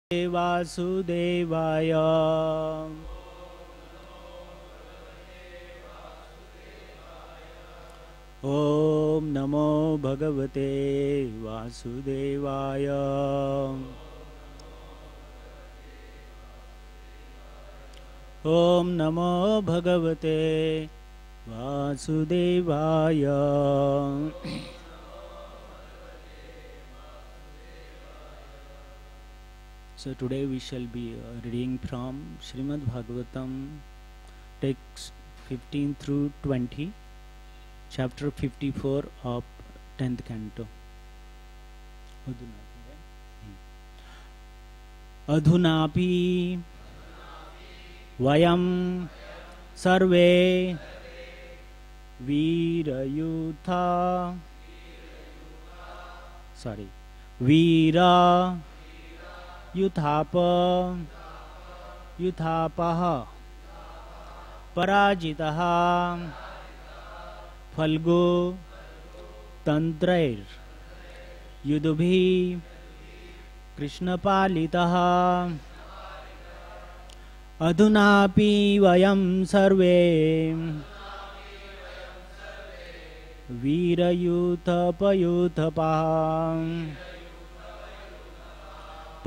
वासुदेवाय ओम नमो भगवते वासुदेवाय ओम नमो भगवते वासुदेवाय So today we shall be reading from Srimad Bhagavatam, text 15 through 20, chapter 54 of 10th canto. Adhunapi vayam sarve Veera युथापः पराजितः फल्गु तंत्रैर् युधुभिः कृष्णपालितः अधुनापि वयं सर्वे वीरयूथपयूथपाः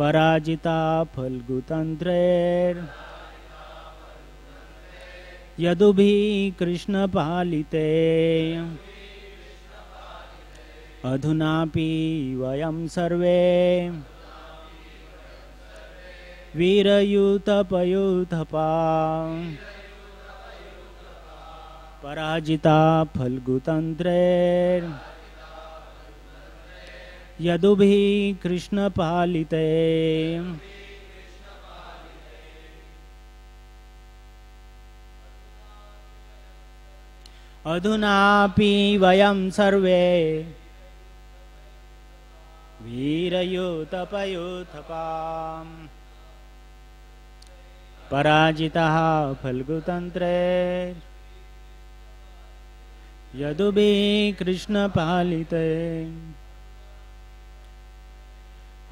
पराजिता फल्गुतंत्रैर् यदुभिः कृष्णपालिते अधुनापि वयं सर्वे वीरयूथपयूथपाः पराजिता फल्गुतंत्रैर् यदुभिः कृष्णपालिते अधुनापि वयं सर्वे वीरयूथपयूथपाः पराजिताः फल्गुतंत्रैर् यदुभिः कृष्णपालिते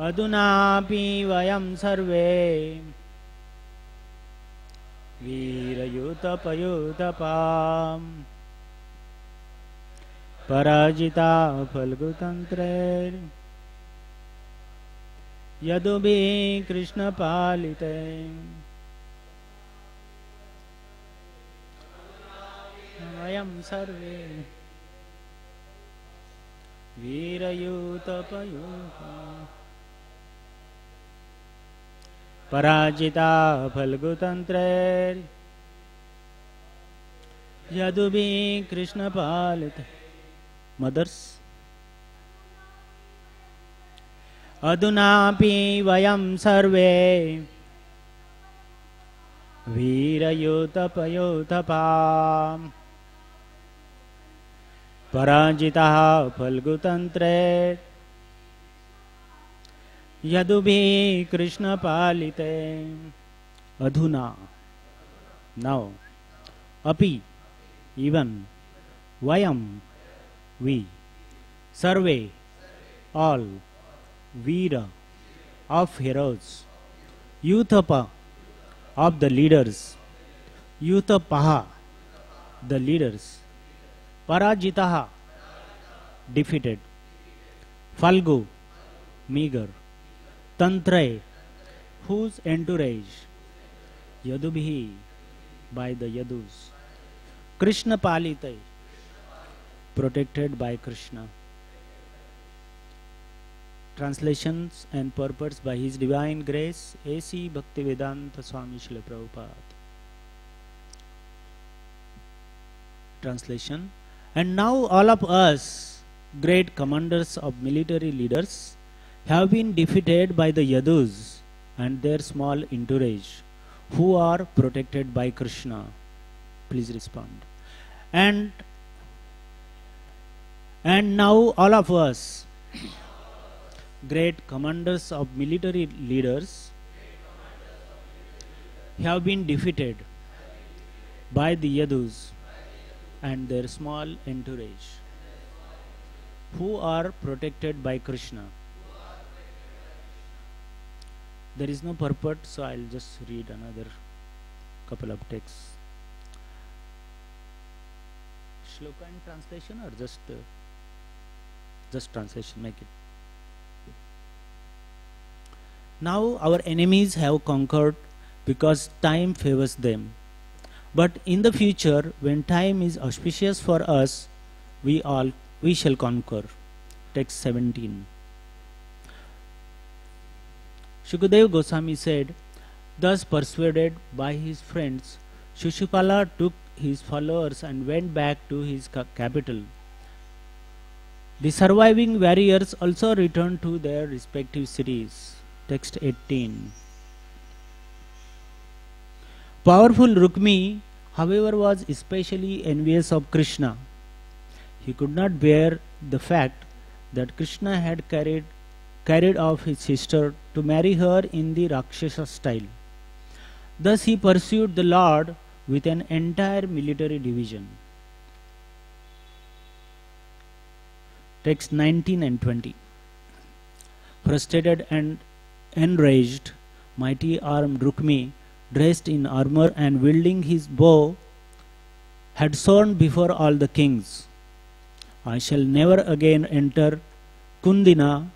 अधुनापि वयं सर्वे वीरयूथपयूथपाः पराजिता फल्गुतंत्रैर् यदुभिः कृष्णपालिते वयं सर्वे वीरयूथपयूथपाः पराजिता फल्गुतंत्रैर् यदुभिः कृष्णपालिते मदर्स अधुनापि वयं सर्वे वीरयूथपयूथपाः पराजिताः फल्गुतंत्रैर् यदुभिः कृष्णपालिते अधुना now अपि even vayam we survey all veera of heroes yuthapa of the leaders yuthapaha the leaders parajitaha defeated falgu meager Tantray, whose entourage, Yadubhi, by the Yadus, Krishna Palite, protected by Krishna. Translations and purports by His Divine Grace A.C. Bhaktivedanta Swami Prabhupada. Translation. And now all of us, great commanders of military leaders, have been defeated by the Yadus and their small entourage, who are protected by Krishna. Please respond. And now all of us, great commanders of military leaders, have been defeated by the Yadus and their small entourage, who are protected by Krishna. There is no purport, so I'll just read another couple of texts. Shloka in translation or just translation, make it. Now our enemies have conquered because time favors them. But in the future, when time is auspicious for us, we shall conquer. Text 17. Shukadeva Goswami said, thus persuaded by his friends, Shishupala took his followers and went back to his capital. The surviving warriors also returned to their respective cities. Text 18. Powerful Rukmi, however, was especially envious of Krishna. He could not bear the fact that Krishna had carried off his sister to marry her in the Rakshasa style. Thus he pursued the Lord with an entire military division. Text 19 and 20. Frustrated and enraged, mighty armed Rukmi, dressed in armor and wielding his bow, had sworn before all the kings, I shall never again enter Kundina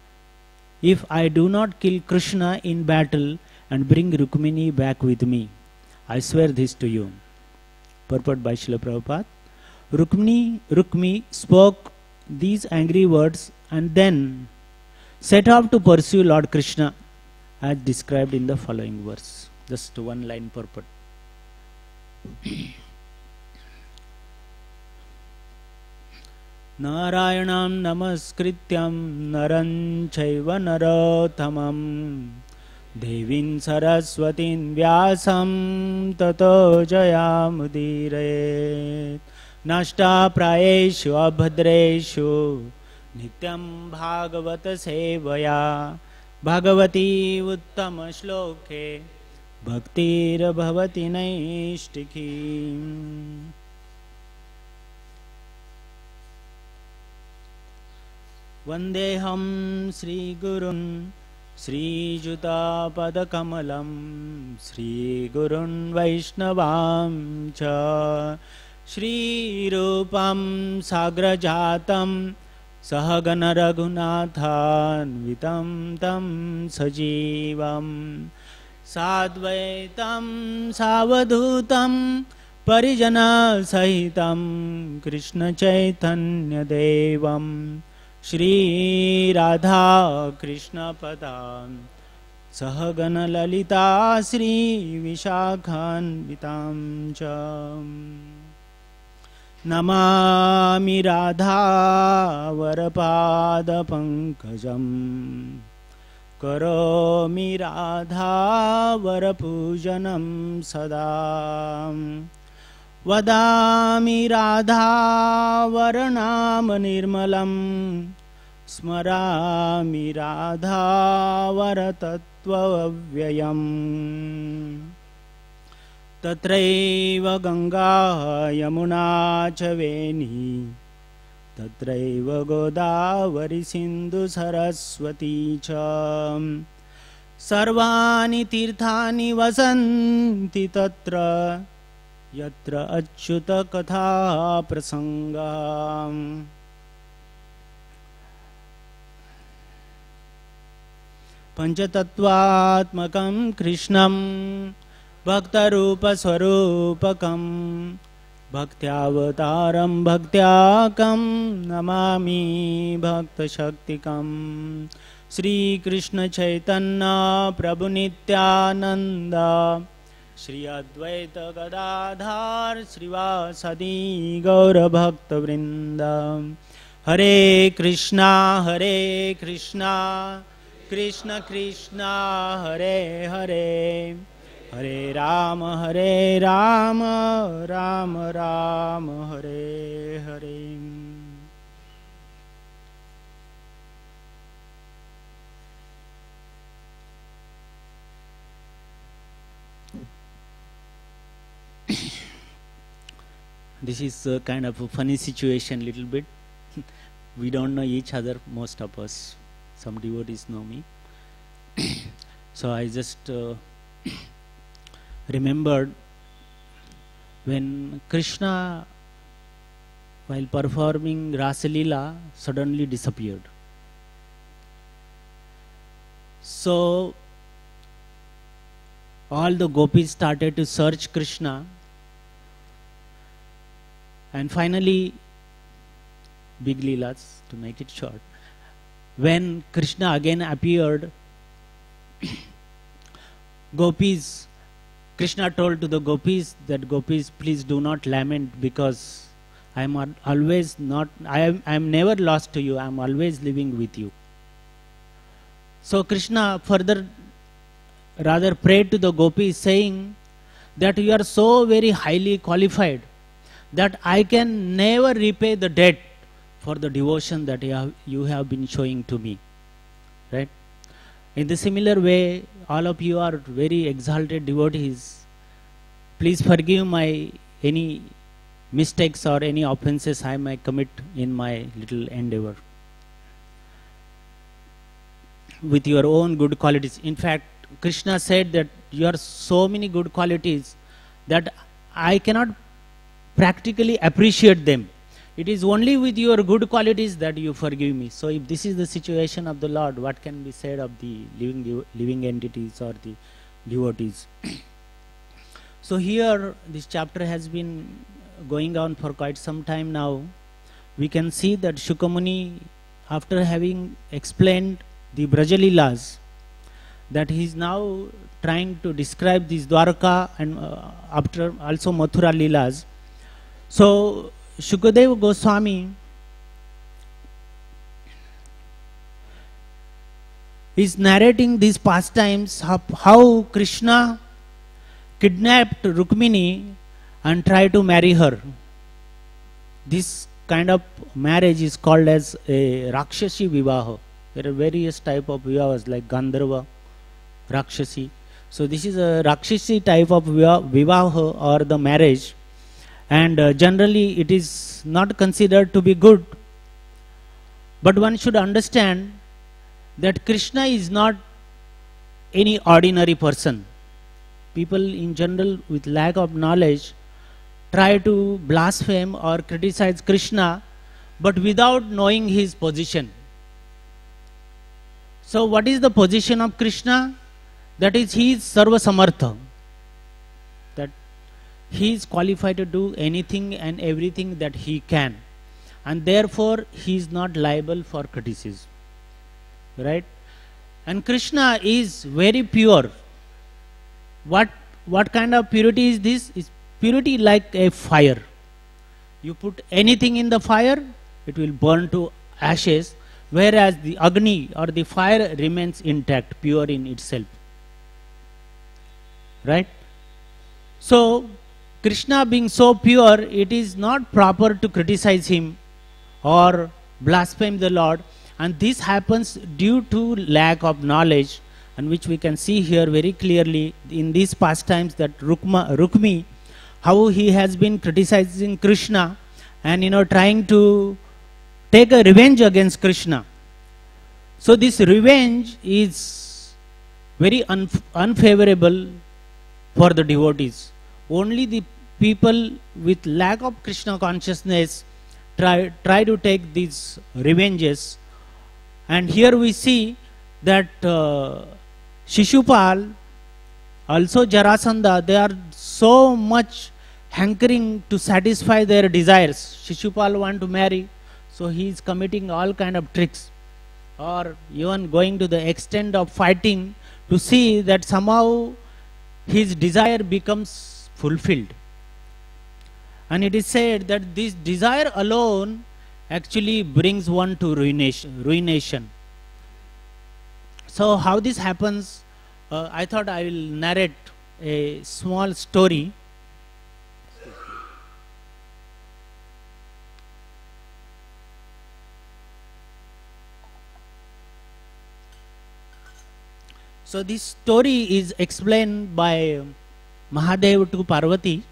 if I do not kill Krishna in battle and bring Rukmini back with me. I swear this to you. Purport by Srila Prabhupada. Rukmi spoke these angry words and then set off to pursue Lord Krishna as described in the following verse. Just one line purport. Narayanam namaskrityam naran chaiva narottamam devin saraswatin vyasam tato jayamudire nashta prayeshu abhadreshu nityam bhagavata sevaya bhagavati uttama shloke bhaktir bhavati naishtikhi. Vandeham Sri Gurun Sri Juta Padakamalam Sri Gurun Vaishnavam Cha Shri Rupam Sagrajatam Sahagana Raghunathan Vitam Tam Sajivam Sadvaitam Savadhutam Parijana Sahitam Krishna Chaitanya Devam Shri Radha Krishna Padam Sahagana Lalita Sri Vishakhan Vitam Cham Namami Radha Varapada Pankajam Karomi Radha Varapujanam Sadam Vadami Radha Varanam Nirmalam Smarami Radha Varatattva Vyayam Tatraiva Ganga Yamuna Chaveni Tatraiva Godavari Sindhu Saraswati Cham Sarvani Tirthani Vasanti Tatra Yatra Achyuta Katha Prasangam Panchatattvatmakam Krishnam Bhaktarupa Swarupakam Bhaktyavataram Bhaktyakam Namami Bhakta Shaktikam Sri Krishna Chaitanya Prabhu Nityananda Shri Advaita Gadadhar Srivasadi Gaura Bhakta Vrindam Hare Krishna Krishna Krishna Hare Hare Hare Rama Rama Rama Hare Hare. This is a kind of a funny situation, little bit. We don't know each other, most of us. Some devotees know me. So I just remembered when Krishna, while performing Rasa Leela, suddenly disappeared. So all the gopis started to search Krishna, and finally, big Leelas, to make it short, when Krishna again appeared, gopis, Krishna told to the gopis that, gopis, please do not lament, because I am always not, I am never lost to you, I am always living with you. So Krishna further rather prayed to the gopis, saying that you are so very highly qualified that I can never repay the debt for the devotion that you have been showing to me. Right? In the similar way, all of you are very exalted devotees. Please forgive my any mistakes or any offenses I may commit in my little endeavor. With your own good qualities. In fact, Krishna said that you are so many good qualities that I cannot practically appreciate them. It is only with your good qualities that you forgive me. So if this is the situation of the Lord, what can be said of the living entities or the devotees? So here this chapter has been going on for quite some time now. We can see that Shukra Muni, after having explained the Braja Leelas, that he is now trying to describe this Dwarka and after also Mathura Leelas. So Shukadeva Goswami is narrating these pastimes, how Krishna kidnapped Rukmini and tried to marry her. This kind of marriage is called as a Rakshasi Vivaha. There are various type of vivahas like Gandharva, Rakshasi. So this is a Rakshasi type of vivaha or the marriage, and generally it is not considered to be good. But one should understand that Krishna is not any ordinary person. People in general with lack of knowledge try to blaspheme or criticize Krishna, but without knowing his position. So what is the position of Krishna? That is, he is Sarva Samartha. That he is qualified to do anything and everything that he can. And therefore, he is not liable for criticism. Right? And Krishna is very pure. What kind of purity is this? Is purity like a fire. You put anything in the fire, it will burn to ashes, whereas the Agni or the fire remains intact, pure in itself. Right? So, Krishna being so pure, it is not proper to criticize him or blaspheme the Lord, and this happens due to lack of knowledge, and which we can see here very clearly in these pastimes, that Rukmi, how he has been criticizing Krishna and trying to take a revenge against Krishna. So this revenge is very unfavorable for the devotees. Only the people with lack of Krishna consciousness try to take these revenges. And here we see that Shishupal, also Jarasandha, they are so much hankering to satisfy their desires. Shishupal want to marry, so he is committing all kind of tricks, or even going to the extent of fighting to see that somehow his desire becomes fulfilled. And it is said that this desire alone actually brings one to ruination. So how this happens, I thought I will narrate a small story. So this story is explained by Mahadev to Parvati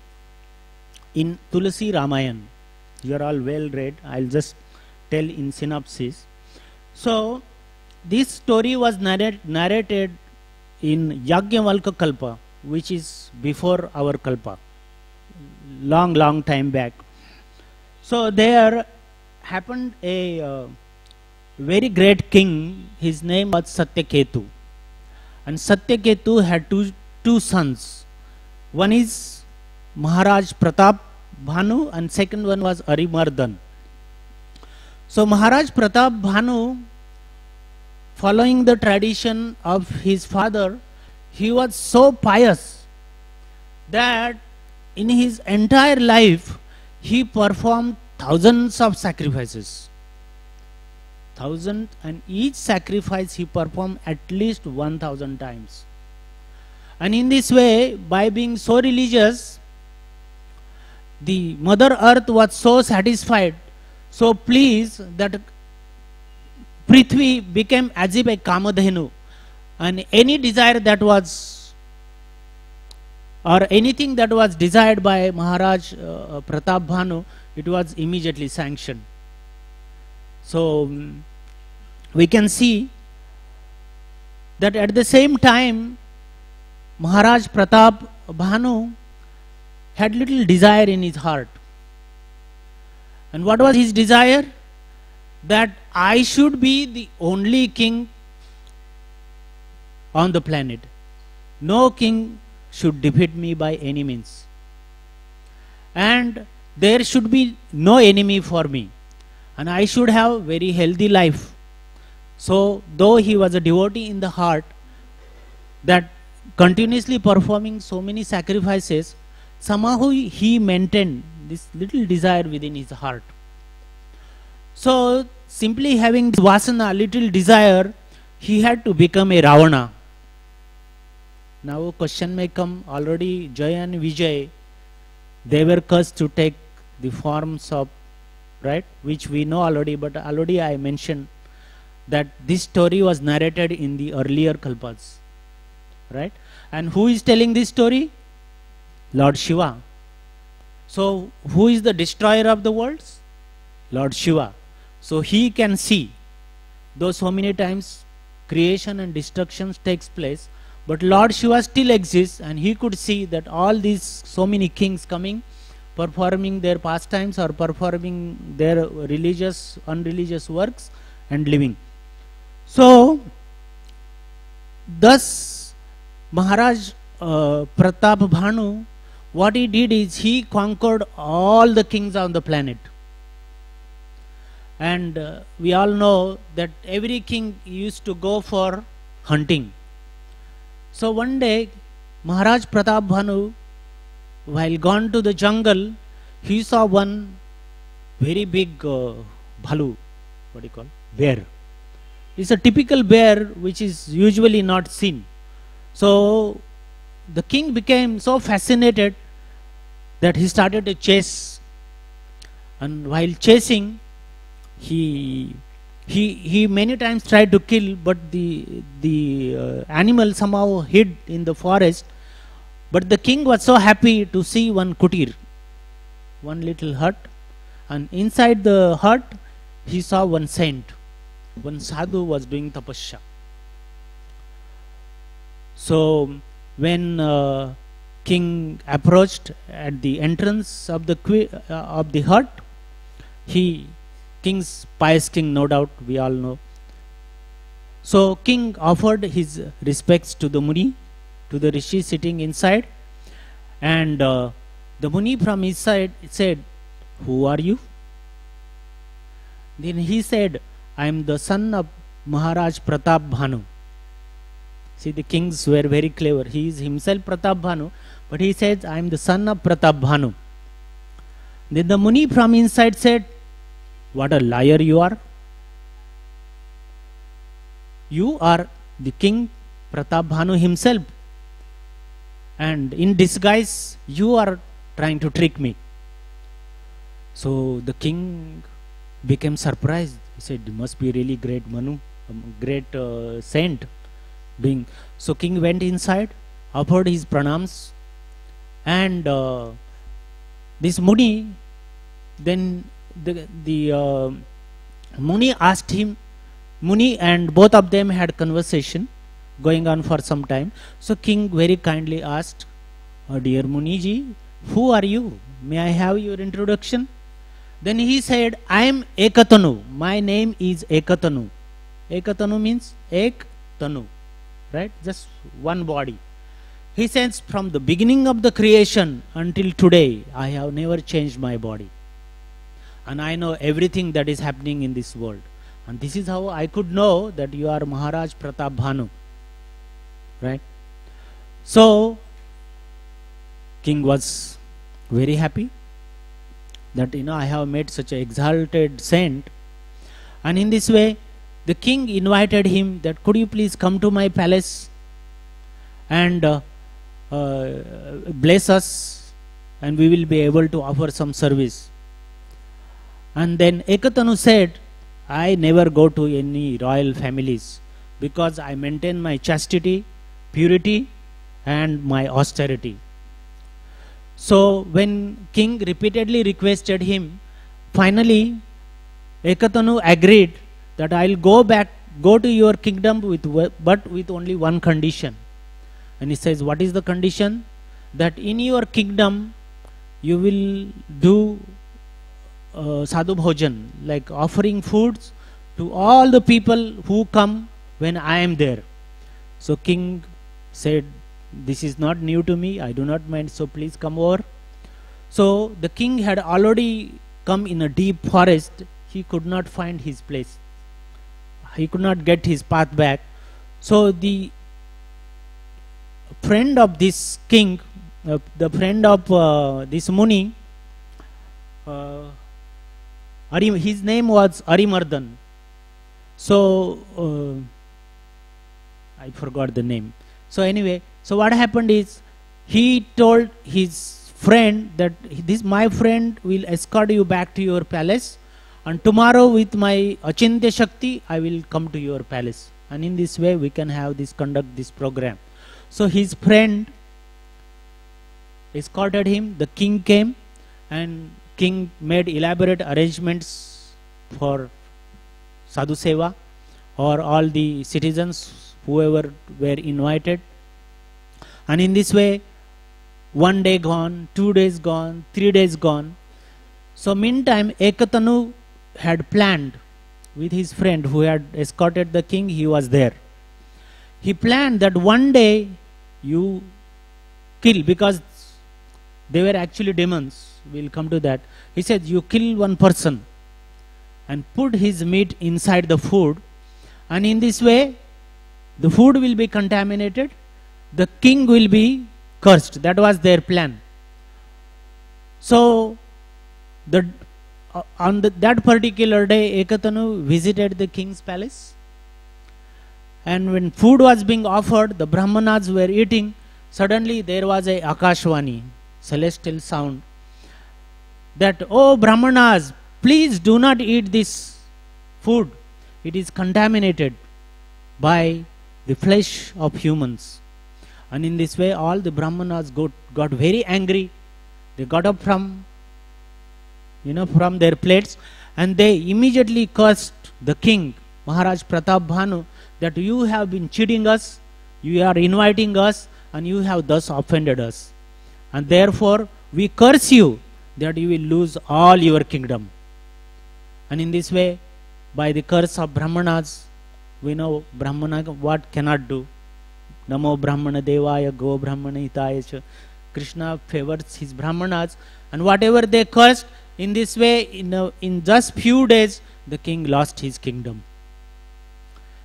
in Tulasi Ramayan. You are all well read. I'll just tell in synopsis. So this story was narrated in Yajnavalkya Kalpa, which is before our Kalpa, long time back. So there happened a very great king. His name was Satyaketu, and Satyaketu had two sons. One is Maharaj Pratap Bhanu and second one was Arimardhan. So Maharaj Pratap Bhanu, following the tradition of his father, he was so pious that in his entire life he performed thousands of sacrifices. And each sacrifice he performed at least 1000 times. And in this way, by being so religious, the Mother Earth was so satisfied, so pleased, that Prithvi became as if a Kamadhenu, and any desire that was, or anything that was desired by Maharaj Pratap Bhanu, it was immediately sanctioned. So we can see that at the same time Maharaj Pratap Bhanu had little desire in his heart. And what was his desire? That I should be the only king on the planet. No king should defeat me by any means. And there should be no enemy for me. And I should have very healthy life. So though he was a devotee in the heart, that continuously performing so many sacrifices, somehow he maintained this little desire within his heart. So simply having this vasana, little desire, he had to become a Ravana. Now a question may come, already Jay and Vijay, they were cursed to take the forms of, right, which we know already, but already I mentioned that this story was narrated in the earlier kalpas, right? And who is telling this story? Lord Shiva. So who is the destroyer of the worlds? Lord Shiva. So he can see, though so many times creation and destruction takes place, but Lord Shiva still exists, and he could see that all these so many kings coming, performing their pastimes or performing their religious, unreligious works and living. So thus Maharaj Pratap Bhanu, what he did is he conquered all the kings on the planet. And we all know that every king used to go for hunting. So one day Maharaj Pratap Bhanu, while gone to the jungle, he saw one very big bhalu, what do you call, bear. It's a typical bear which is usually not seen. So the king became so fascinated that he started to chase, and while chasing, he many times tried to kill, but the animal somehow hid in the forest. But the king was so happy to see one kutir, one little hut, and inside the hut he saw one saint, one sadhu was doing tapasya. So when king approached at the entrance of the hut, king's pious king, no doubt, we all know. So king offered his respects to the Muni, to the Rishi sitting inside, and the Muni from his side said, "Who are you?" Then he said, "I am the son of Maharaj Pratap Bhanu." See, the kings were very clever. He is himself Pratap Bhanu, but he says, "I am the son of Pratap Bhanu." Then the Muni from inside said, "What a liar you are! You are the king Pratap Bhanu himself, and in disguise you are trying to trick me." So the king became surprised. He said, "You must be really great Manu, great saint being." So king went inside, offered his pranams, and this Muni, then the Muni asked him, Muni and both of them had conversation. going on for some time. So king very kindly asked, dear Muniji, who are you? May I have your introduction? Then he said, I am Ekatanu. My name is Ekatanu. Ekatanu means Ek Tanu, right? Just one body. He says, from the beginning of the creation until today, I have never changed my body. And I know everything that is happening in this world. And this is how I could know that you are Maharaj Pratap Bhanu. Right? So, king was very happy that, I have met such an exalted saint. And in this way, the king invited him that, could you please come to my palace and bless us, and we will be able to offer some service. And then Ekatanu said, I never go to any royal families because I maintain my chastity, purity and my austerity. So when king repeatedly requested him, finally Ekatanu agreed that I will go to your kingdom but with only one condition. And he says, what is the condition? That in your kingdom you will do sadhu bhojan, like offering foods to all the people who come when I am there. So king said, this is not new to me, I do not mind, so please come over. So the king had already come in a deep forest. He could not find his place. He could not get his path back. So the friend of this king, the friend of this Muni, his name was Arimardhan. So I forgot the name. So anyway, so what happened is, he told his friend that my friend will escort you back to your palace, and tomorrow with my Achintya Shakti I will come to your palace, and in this way we can conduct this program. So his friend escorted him. The king came, and king made elaborate arrangements for sadhu seva, or all the citizens whoever were invited. And in this way, 1 day gone, 2 days gone, 3 days gone. So meantime, Ekatanu had planned with his friend who had escorted the king. He was there. He planned that one day you kill, because they were actually demons. We'll come to that. He said, you kill one person and put his meat inside the food, and in this way the food will be contaminated, the king will be cursed. That was their plan. So on that particular day, Ekatanu visited the king's palace, and when food was being offered, the Brahmanas were eating. Suddenly there was a Akashvani, celestial sound, that, oh Brahmanas, please do not eat this food. It is contaminated by the flesh of humans. And in this way, all the Brahmanas got very angry. They got up from their plates, and they immediately cursed the king, Maharaj Pratap Bhanu, that you have been cheating us, you are inviting us, and you have thus offended us. And therefore, we curse you that you will lose all your kingdom. And in this way, by the curse of Brahmanas, we know Brahmana what cannot do. Namo Brahmana Devaya Go Brahmana Hitaya. Krishna favors his Brahmanas, and whatever they cursed, in this way, in just few days, the king lost his kingdom.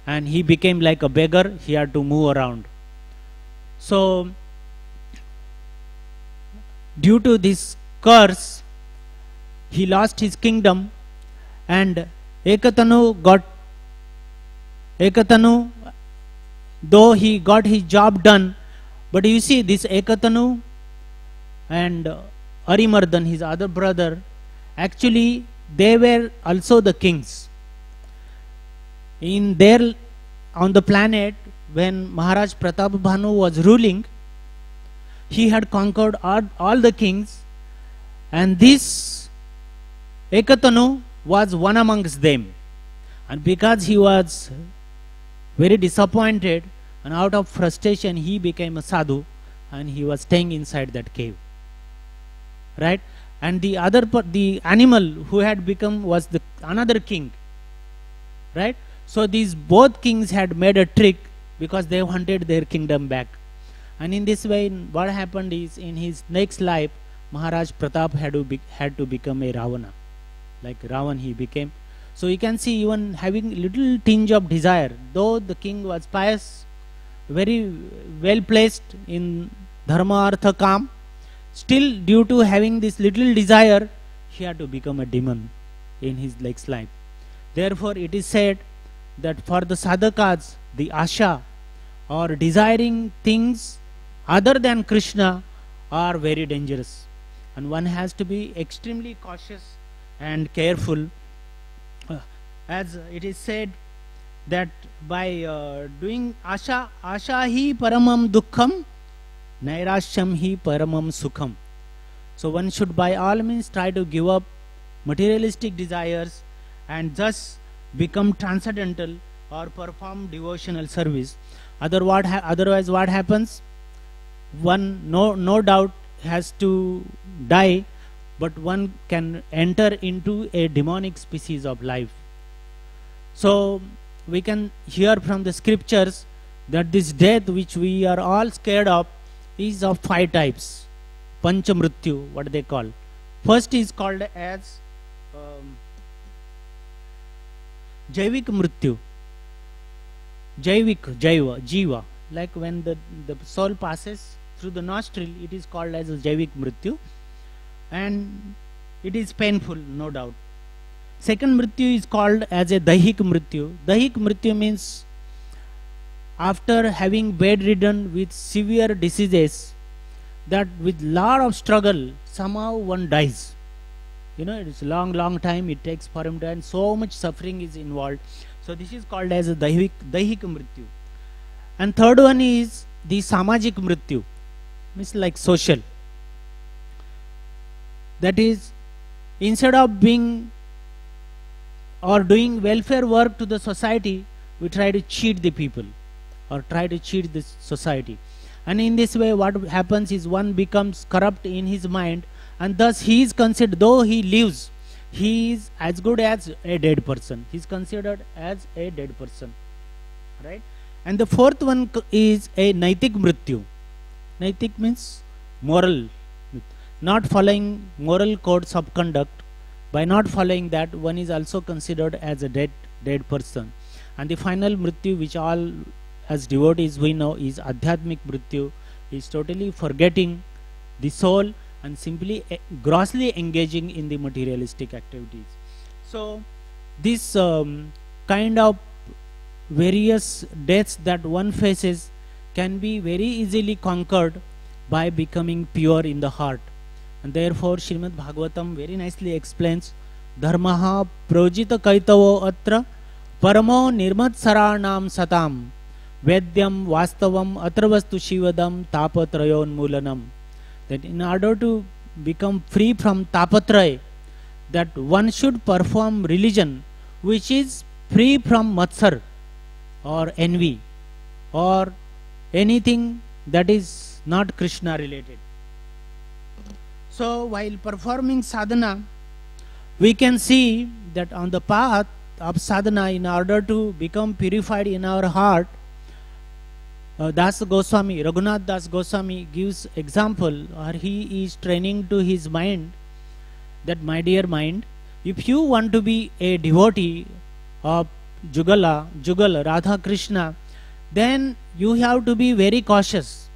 And he became like a beggar. He had to move around. So, due to this curse, he lost his kingdom, and Ekatanu, though he got his job done, but you see, this Ekatanu and Arimardhan, his other brother, actually they were also the kings. On the planet, when Maharaj Pratap Bhanu was ruling, he had conquered all the kings, and this Ekatanu was one amongst them. And because he was very disappointed, and out of frustration he became a sadhu, and he was staying inside that cave, right? And the the animal who had become was the another king, right? So these both kings had made a trick because they wanted their kingdom back. And in this way, what happened is, in his next life, Maharaj Pratap had to become a Ravana, like Ravan he became. So you can see, even having little tinge of desire, though the king was pious, very well placed in dharma, artha, kam, still due to having this little desire, he had to become a demon in his next life. Therefore it is said that for the sadhakas, the asha or desiring things other than Krishna are very dangerous, and one has to be extremely cautious and careful. As it is said that by doing asha hi paramam dukkham, nairashyam hi paramam sukham. So one should by all means try to give up materialistic desires and thus become transcendental or perform devotional service. Otherwise what happens? One no doubt has to die, but one can enter into a demonic species of life. So we can hear from the scriptures that this death which we are all scared of is of 5 types. Panchamrityu, what they call. First is called as Jaivik Mrityu. Jiva. Like when the soul passes through the nostril, it is called as a Jaivik Mrityu, and it is painful, no doubt. Second Mrityu is called as a Daihik Mrityu. Daihik Mrityu means after having bedridden with severe diseases, that with lot of struggle, somehow one dies. You know, it's a long time it takes for him to, and so much suffering is involved. So this is called as a Daihik Mrityu. And third one is the Samajik Mrityu, means like social. That is, instead of being or doing welfare work to the society, we try to cheat the people or try to cheat the society. And in this way what happens is, one becomes corrupt in his mind, and thus he is considered, though he lives, he is as good as a dead person. He is considered as a dead person, right? And the fourth one is a Naitik Mrityu. Naitik means moral, not following moral codes of conduct. By not following that, one is also considered as a dead person. And the final Mrityu, which all as devotees we know, is Adhyatmik Mrityu, is totally forgetting the soul and simply grossly engaging in the materialistic activities. So this kind of various deaths that one faces can be very easily conquered by becoming pure in the heart. And therefore Srimad Bhagavatam very nicely explains, Dharmaha projita kaitavo atra paramo nirmatsaranam satam vedyam vastavam atravastu shivadam tapatrayon mulanam. That in order to become free from tapatraya, that one should perform religion which is free from matsar or envy or anything that is not Krishna related. So while performing sadhana, we can see that on the path of sadhana, in order to become purified in our heart, Raghunath Das Goswami gives example, or he is training to his mind that, my dear mind, if you want to be a devotee of Jugal, Radha Krishna, then you have to be very cautious.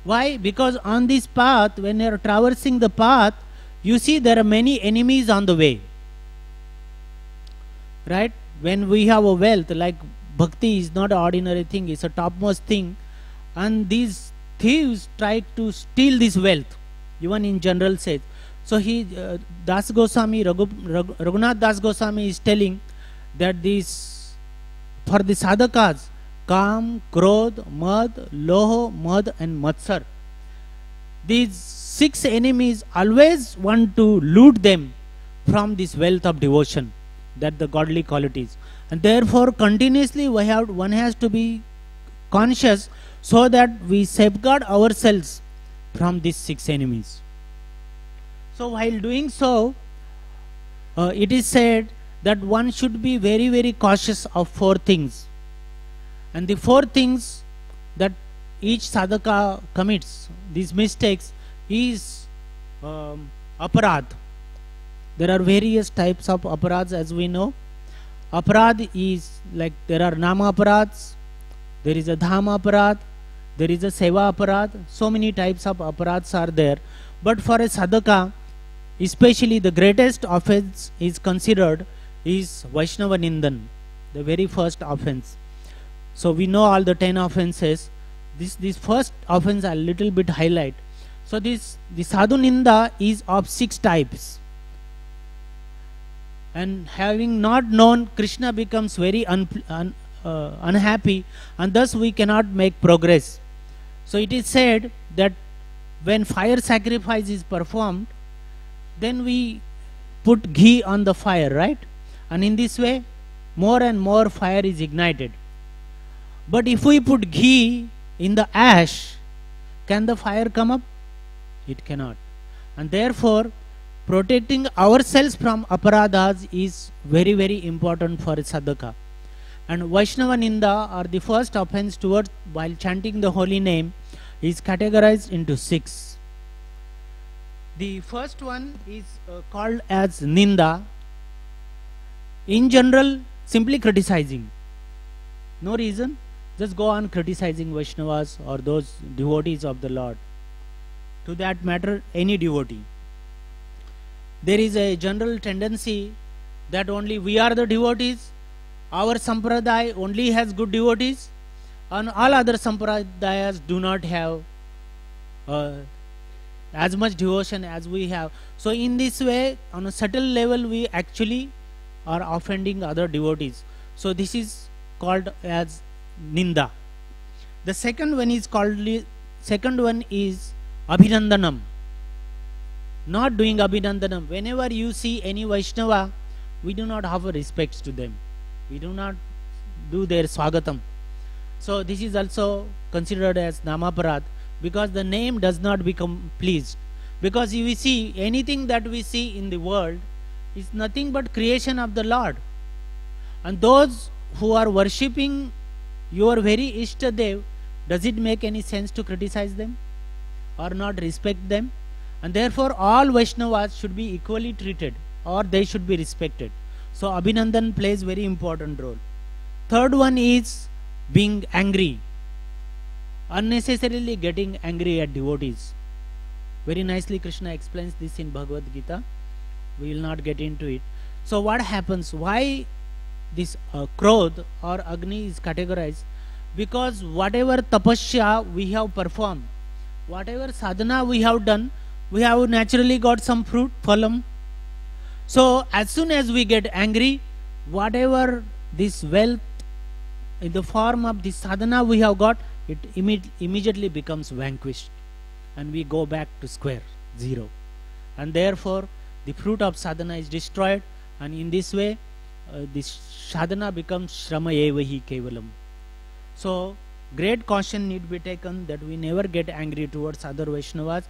Why? Because on this path, when you are traversing the path, you see there are many enemies on the way. Right? When we have a wealth, like bhakti is not an ordinary thing, it's a topmost thing, and these thieves try to steal this wealth, even in general says. So Raghunath Das Goswami is telling that for the sadhakas, Kam, Krodh, Mad, Loho, Mad and Matsar, these 6 enemies always want to loot them from this wealth of devotion, that the godly qualities. And therefore continuously one has to be conscious, so that we safeguard ourselves from these 6 enemies. So while doing so, it is said that one should be very, very cautious of 4 things. And the 4 things that each sadhaka commits, these mistakes, is aparad. There are various types of aparads, as we know. Aparad is like, there are nama aparads, there is a dhama aparad, there is a seva aparad. So many types of aparads are there. But for a sadhaka, especially the greatest offense is considered is Vaishnava Nindan, the very first offense. So we know all the 10 offenses. This first offense a little bit highlight. So the sadhu ninda is of 6 types. And having not known, Krishna becomes very unhappy, and thus we cannot make progress. So it is said that when fire sacrifice is performed, then we put ghee on the fire, right? And in this way, more and more fire is ignited. But if we put ghee in the ash, can the fire come up? It cannot. And therefore, protecting ourselves from aparadhas is very, very important for a sadhaka. And Vaishnava Ninda, or the first offense towards while chanting the holy name, is categorized into 6. The first one is called as Ninda. In general, simply criticizing. No reason, just go on criticizing Vaishnavas or those devotees of the Lord. To that matter, any devotee. There is a general tendency that only we are the devotees, our sampradaya only has good devotees, and all other sampradayas do not have as much devotion as we have. So in this way, on a subtle level, we actually are offending other devotees. So this is called as Ninda. The second one is Abhinandanam. Not doing Abhinandanam. Whenever you see any Vaishnava, we do not offer respects to them. We do not do their Swagatam. So this is also considered as Namaparad, because the name does not become pleased. Because if we see anything that we see in the world is nothing but creation of the Lord. And those who are worshipping your very Ishtadev, does it make any sense to criticize them or not respect them? And therefore all Vaishnavas should be equally treated, or they should be respected. So Abhinandan plays very important role. Third one is being angry, unnecessarily getting angry at devotees. Very nicely Krishna explains this in Bhagavad Gita. We will not get into it. So what happens? Why this Krodh or Agni is categorized? Because whatever tapasya we have performed, whatever sadhana we have done, we have naturally got some fruit, phalam. So as soon as we get angry, whatever this wealth in the form of this sadhana we have got, it immediately becomes vanquished, and we go back to square zero. And therefore the fruit of sadhana is destroyed, and in this way this sadhana becomes shrama evahi kevalam. So great caution need be taken that we never get angry towards other Vaishnavas,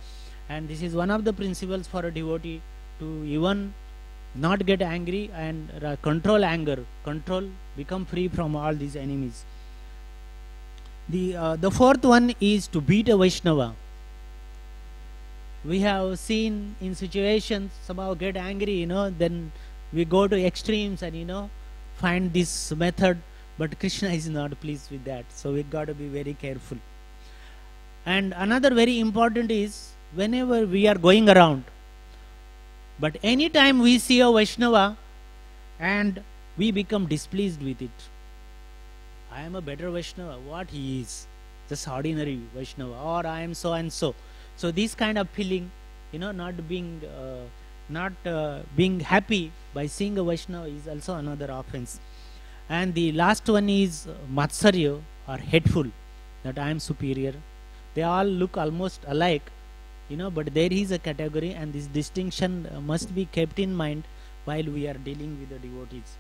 and this is one of the principles for a devotee, to even not get angry and control anger, become free from all these enemies. The fourth one is to beat a Vaishnava. We have seen in situations somehow get angry, then we go to extremes and find this method, but Krishna is not pleased with that. So we got to be very careful. And another very important is, whenever we are going around, but anytime we see a Vaishnava and we become displeased with it, I am a better Vaishnava, what he is, just ordinary Vaishnava, or I am so and so. So this kind of feeling, not being happy by seeing a Vaishnava is also another offense. And the last one is Matsarya, or hateful, that I am superior. They all look almost alike, but there is a category, and this distinction must be kept in mind while we are dealing with the devotees.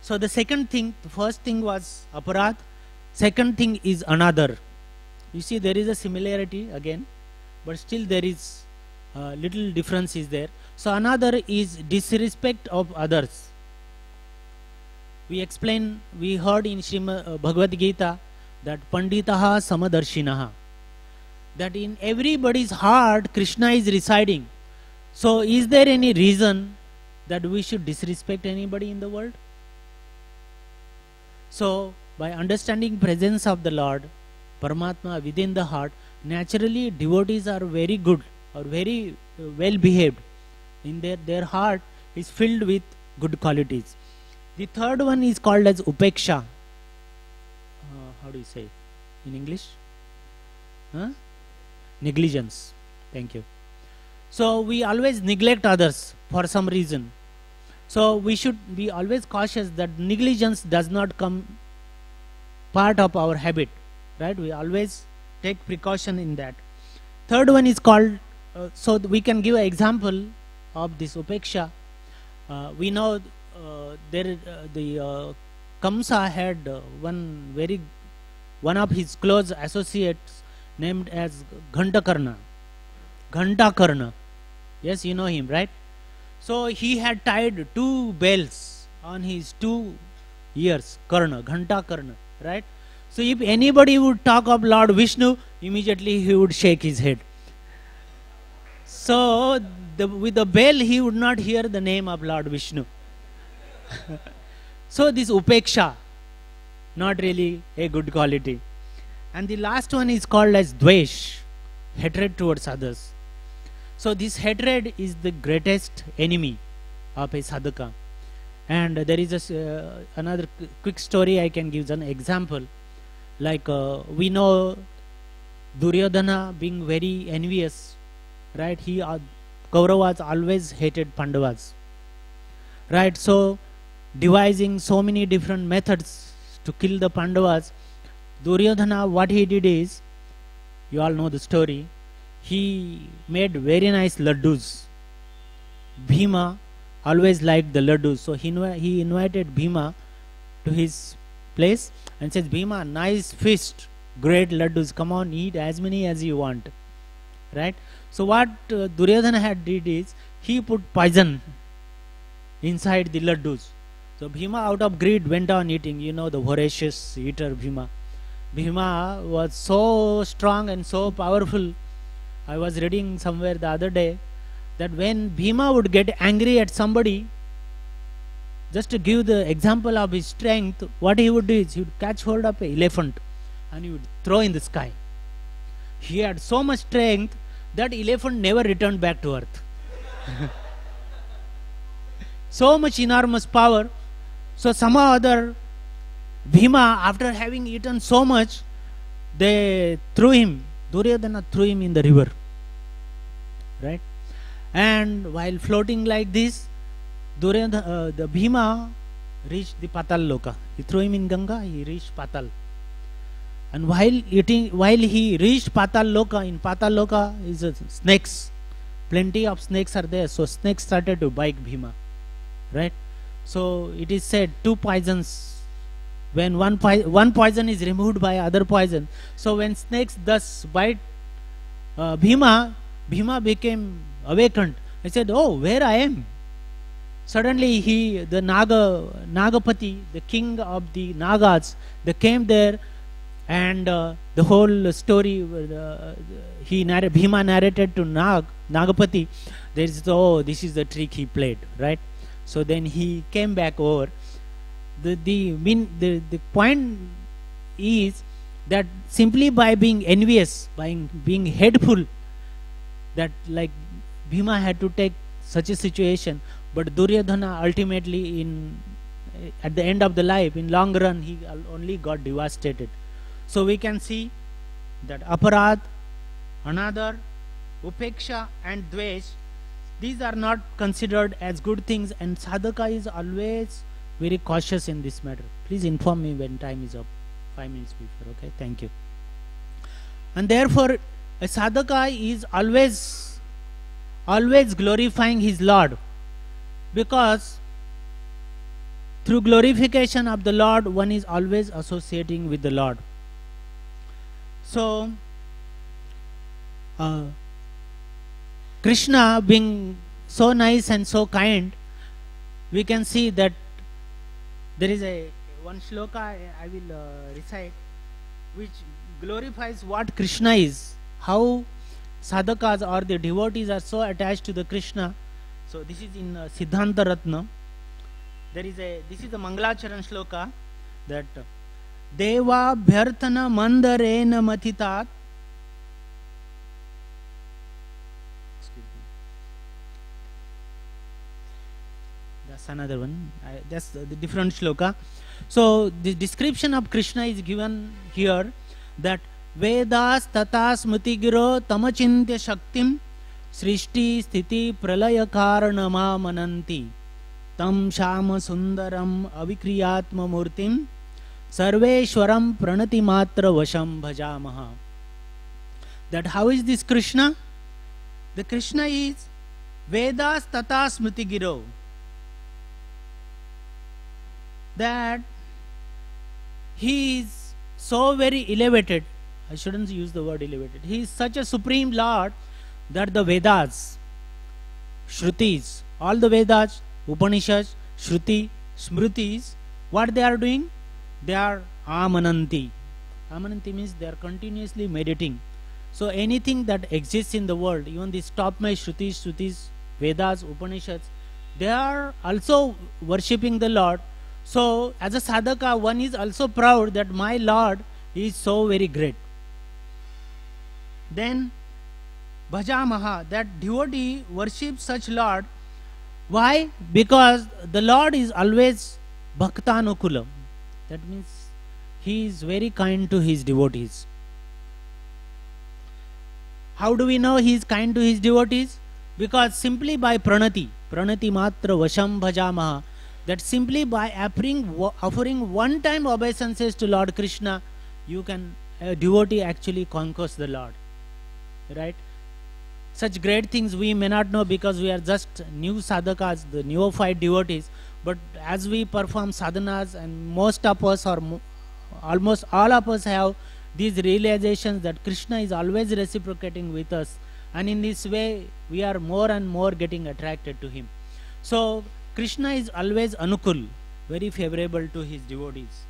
So the second thing, the first thing was aparad, Second thing is another. You see, there is a similarity again, but still there is little difference is there. So another is disrespect of others. We explain, we heard in Srimad Bhagavad Gita that Panditaha Samadarshinaha, that in everybody's heart Krishna is residing. So is there any reason that we should disrespect anybody in the world? So by understanding presence of the Lord, Paramatma within the heart, naturally devotees are very good or very well behaved. In their heart is filled with good qualities. The third one is called as upeksha. How do you say in English? Negligence. Thank you. So we always neglect others for some reason. So we should be always cautious that negligence does not come part of our habit. Right? We always take precaution in that. Third one is called, so we can give an example of this upeksha. We know the Kamsa had one of his close associates named as Ghantakarna. Yes, you know him, right? So he had tied 2 bells on his 2 ears, Karna, Ghantakarna, right? So if anybody would talk of Lord Vishnu, immediately he would shake his head. So with the bell he would not hear the name of Lord Vishnu. So this upeksha, not really a good quality. And the last one is called as dvesh, hatred towards others. So this hatred is the greatest enemy of a sadhaka. And there is another quick story I can give an example. Like we know Duryodhana being very envious, right? Kauravas always hated Pandavas, right? So devising so many different methods to kill the Pandavas, Duryodhana, what he did is, you all know the story, he made very nice laddus. Bhima always liked the laddus, so he invited Bhima to his place and says, Bhima, nice feast, great laddus, come on, eat as many as you want, right? So what Duryodhana had did is, he put poison inside the laddus. So Bhima out of greed went on eating. You know the voracious eater Bhima. Bhima was so strong and so powerful. I was reading somewhere the other day that when Bhima would get angry at somebody, just to give the example of his strength, what he would do is he would catch hold of an elephant and he would throw in the sky. He had so much strength that elephant never returned back to earth. So much enormous power. So somehow or other, Bhima, after having eaten so much, they threw him, Duryodhana threw him in the river, right? And while floating like this, the Bhima reached the Patal Loka. He threw him in Ganga, he reached Patal. And while he reached Patal Loka, in Patal Loka is snakes. Plenty of snakes are there. So snakes started to bite Bhima, right? So it is said 2 poisons. When one poison is removed by other poison. So when snakes thus bite Bhima became awakened. He said, oh, where I am? Suddenly the Nagapati, the king of the Nagas, they came there, and the whole story Bhima narrated to Nagapati. There is, oh, this is the trick he played, right? So then he came back over. The point is that simply by being envious, by being hateful, that like Bhima had to take such a situation. But Duryodhana ultimately at the end of the life, in long run, he only got devastated. So we can see that aparad, another, upeksha and dvesh, these are not considered as good things, and sadhaka is always very cautious in this matter. Please inform me when time is up, 5 minutes before, okay? Thank you. And therefore, a sadhaka is always glorifying his Lord, because through glorification of the Lord, one is always associating with the Lord. So Krishna being so nice and so kind, we can see that there is a one shloka I will recite, which glorifies what Krishna is, how sadhakas or the devotees are so attached to the Krishna. So this is in Siddhanta Ratna. This is the Mangalacharan shloka, that Deva Bhyarthana Mandarena Mathitat. That's another one. That's the different shloka. So the description of Krishna is given here, that Vedas tata smriti giro tamachintya shaktim srishti sthiti pralaya karanama mananti tam shama sundaram avikriyatma murtim sarveshwaram pranati matra vasham bhajamaha. That how is this Krishna? The Krishna is Vedas tata smriti giro. That he is so very elevated. I shouldn't use the word elevated. He is such a supreme Lord that the Vedas, Shrutis, all the Vedas, Upanishads, Shruti, Smritis, what they are doing? They are Amananti. Amananti means they are continuously meditating. So anything that exists in the world, even these topmost Shrutis, Vedas, Upanishads, they are also worshipping the Lord. So as a sadhaka, one is also proud that my Lord is so very great. Then Bhajamaha, that devotee worships such Lord. Why? Because the Lord is always Bhaktanukula. That means he is very kind to his devotees. How do we know he is kind to his devotees? Because simply by pranati matra vasham bhajamaha, that simply by offering one time obeisances to Lord Krishna, a devotee actually conquers the Lord. Right? Such great things we may not know because we are just new sadhakas, the neophyte devotees. But as we perform sadhanas, and most of us or almost all of us have these realizations that Krishna is always reciprocating with us, and in this way we are more and more getting attracted to him. So Krishna is always anukul, very favorable to his devotees.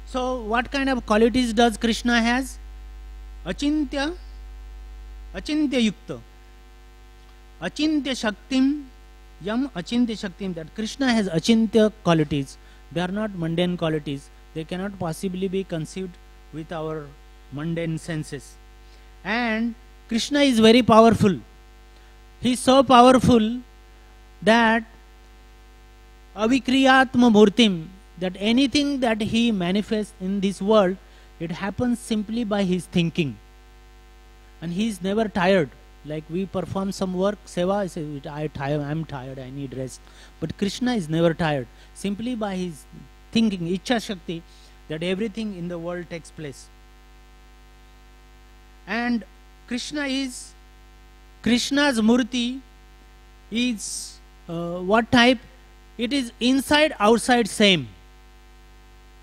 So what kind of qualities does Krishna has? Achintya yukta, achintya shaktim, yam achintya shaktim, that Krishna has achintya qualities. They are not mundane qualities. They cannot possibly be conceived with our mundane senses. And Krishna is very powerful. He is so powerful that avikriyatma murtim, that anything that he manifests in this world, it happens simply by his thinking. And he is never tired. Like we perform some work, seva, I say, I'm tired, I need rest. But Krishna is never tired. Simply by his thinking, Ichcha Shakti, that everything in the world takes place. And Krishna's murti is what type? It is inside, outside same.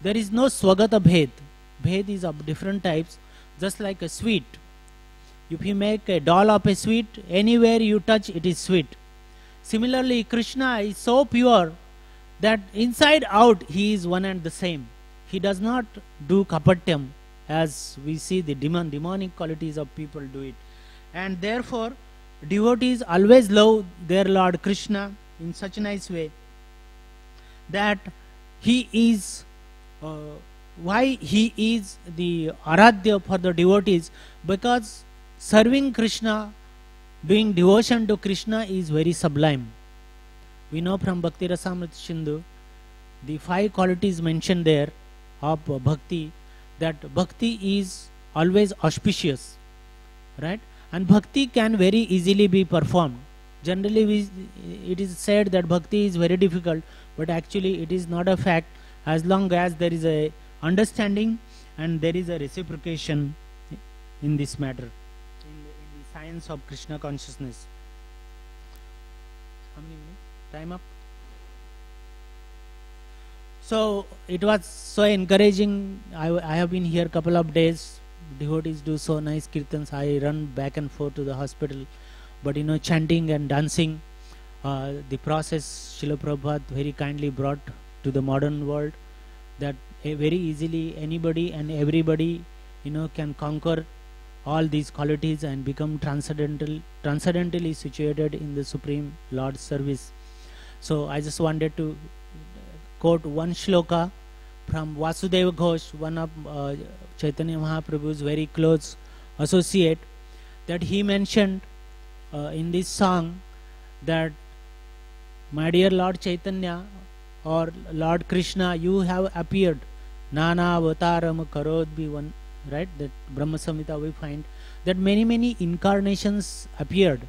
There is no swagata bhed. Bhed is of different types, just like a sweet. If you make a doll of a sweet, anywhere you touch it is sweet. Similarly, Krishna is so pure that inside out he is one and the same. He does not do kapatyam as we see the demonic qualities of people do it. And therefore, devotees always love their Lord Krishna in such a nice way that he is, why he is the Aradhya for the devotees? Because serving Krishna, doing devotion to Krishna is very sublime. We know from Bhakti Rasamrita Sindhu, the 5 qualities mentioned there of bhakti, that bhakti is always auspicious, right? And bhakti can very easily be performed. Generally, it is said that bhakti is very difficult, but actually it is not a fact, as long as there is a understanding and there is a reciprocation in this matter. Science of Krishna consciousness. How many minutes? Time up. So it was so encouraging. I have been here a couple of days devotees do so nice kirtans. I run back and forth to the hospital, but chanting and dancing, the process Srila Prabhupada very kindly brought to the modern world, that very easily anybody and everybody can conquer all these qualities and become transcendentally situated in the Supreme Lord's service. So I just wanted to quote one shloka from Vasudeva Ghosh, one of Chaitanya Mahaprabhu's very close associate, that he mentioned in this song that, my dear Lord Chaitanya or Lord Krishna, you have appeared. Nana avataram karodbi, one, right? That Brahma Samhita we find that many incarnations appeared.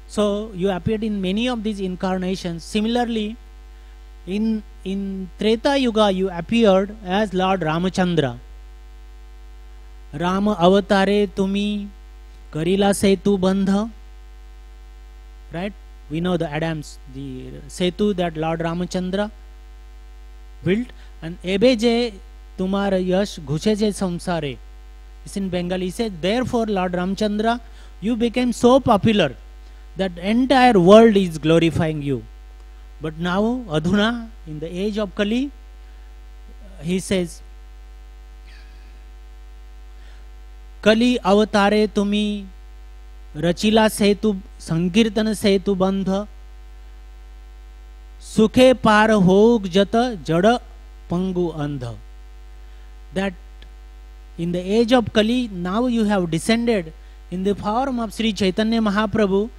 So you appeared in many of these incarnations. Similarly, in Treta Yuga you appeared as Lord Ramachandra. Rama avatare tumi karila setu bandha. Right? We know the Adams, the setu that Lord Ramachandra built. And ebe je tumara yash ghuse je samsare. It's in Bengali. He said, therefore Lord Ramachandra, you became so popular that entire world is glorifying you. But now, adhuna, in the age of Kali, he says, Kali avatare tumi rachila setu sankirtan setu bandha sukhe par hog jata jada pangu andha. That in the age of Kali, now you have descended in the form of Sri Chaitanya Mahaprabhu.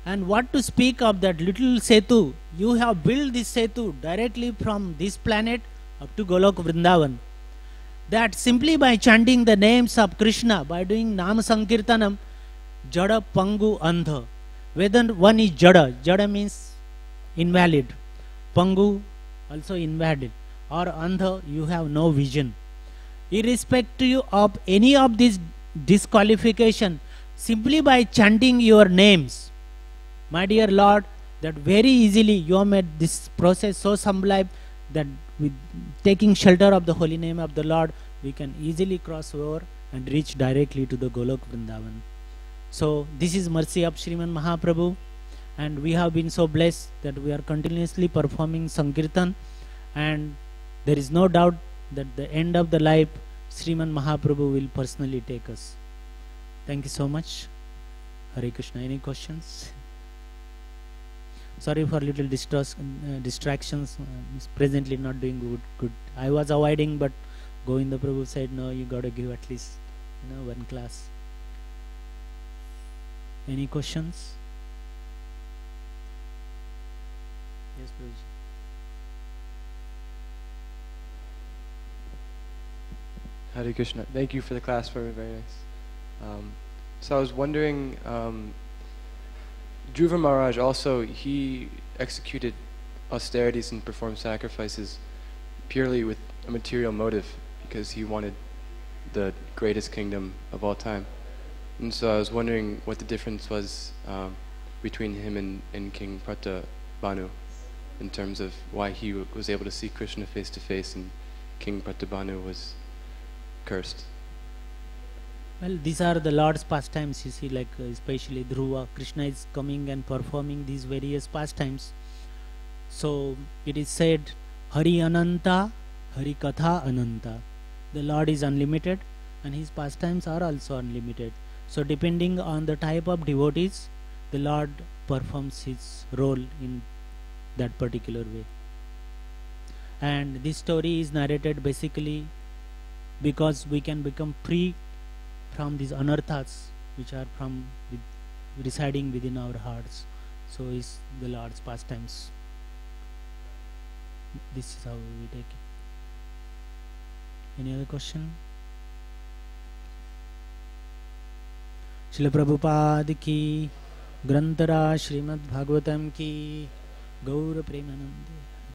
And what to speak of that little setu? You have built this setu directly from this planet up to Golok Vrindavan. That simply by chanting the names of Krishna, by doing Nama Sankirtanam, Jada Pangu Andha. Whether one is Jada, Jada means invalid, Pangu also invalid, or Andha, you have no vision. Irrespective of any of these disqualification, simply by chanting your names, my dear Lord, that very easily you have made this process so sublime that with taking shelter of the holy name of the Lord, we can easily cross over and reach directly to the Golok Vrindavan. So this is mercy of Sriman Mahaprabhu, and we have been so blessed that we are continuously performing Sankirtan, and there is no doubt that the end of the life Sriman Mahaprabhu will personally take us. Thank you so much. Hare Krishna. Any questions? Sorry for little distractions. Presently not doing good. I was avoiding, but Govinda Prabhu said, no, you got to give at least one class. Any questions? Yes, Prabhuji. Hare Krishna. Thank you for the class, very nice. So I was wondering, Dhruva Maharaj also, he executed austerities and performed sacrifices purely with a material motive because he wanted the greatest kingdom of all time. And so I was wondering what the difference was between him and King Pratabhanu in terms of why he was able to see Krishna face to face and King Pratabhanu was cursed. Well, these are the Lord's pastimes, you see, like especially Dhruva. Krishna is coming and performing these various pastimes. So it is said, Hari Ananta, Hari Katha Ananta. The Lord is unlimited and his pastimes are also unlimited. So depending on the type of devotees, the Lord performs his role in that particular way. And this story is narrated basically because we can become free from these anarthas which are residing within our hearts. So is the Lord's pastimes. This is how we take it. Any other question? Srila Prabhupada ki, Grantara Srimad Bhagavatam ki, Gaura Premanande.